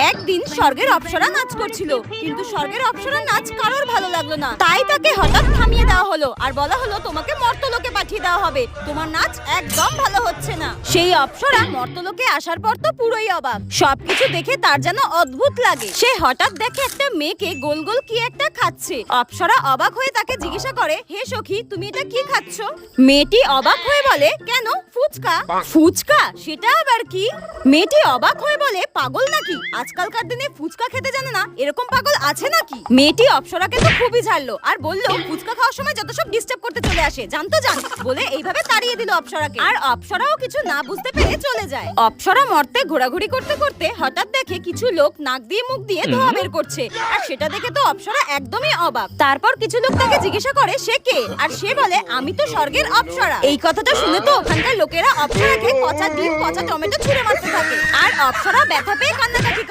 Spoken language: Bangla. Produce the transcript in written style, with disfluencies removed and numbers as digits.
একদিন স্বর্গের অপ্সরা নাচ করছিল, কিন্তু স্বর্গের অপ্সরা নাচ কারোর ভালো লাগলো না। তাই তাকে হঠাৎ থামিয়ে দেওয়া হলো আর বলা হলো তোমাকে মর্তলোকে পাঠিয়ে দেওয়া হবে, তোমার নাচ একদম ভালো হচ্ছে না। সেই অপ্সরা মর্তলোকে আসার পর তো পুরোই অবাক, সবকিছু দেখে তার যেন অদ্ভুত লাগে। সে হঠাৎ দেখে একটা মেয়েকে গোল গোল কি একটা খাচ্ছে। অপ্সরা অবাক হয়ে তাকে জিজ্ঞাসা করে, হে সখী, তুমি এটা কি খাচ্ছ? মেয়েটি অবাক হয়ে বলে, কেন, ফুচকা। ফুচকা? সেটা আবার কি? মেয়েটি অবাক হয়ে বলে, পাগল নাকি, আজকালকার দিনে ফুচকা খেতে জানে না, এরকম পাগল আছে নাকি? মেয়েটি অপ্সরাকে তো খুবই ঝাড়লো আর বললো, ফুচকা খাওয়ার সময় যত সব ডিস্টার্ব করতে চলে আসে, জানতো জান, বলে এইভাবে তাড়িয়ে দিল অপ্সরাকে। আর অপ্সরাও কিছু না বুঝতে পেরে চলে যায়। অপ্সরা মর্তে ঘোরাঘুরি করতে করতে হঠাৎ দেখে কিছু লোক নাক দিয়ে মুখ দিয়ে ধোঁয়া বের করছে, আর সেটা দেখে তো অপ্সরা একদমই অবাক। তারপর কিছু লোক তাকে জিজ্ঞাসা করে সে কে, আর সে বলে, আমি তো স্বর্গের অপ্সরা। এই কথাটা শুনে তো ওখানকার লোকেরা অপ্সরাকে পচা ডিম পচা টমেটো ছুঁড়ে মারতে থাকে, আর অপ্সরা ব্যথা পেয়ে কান্নাকাটি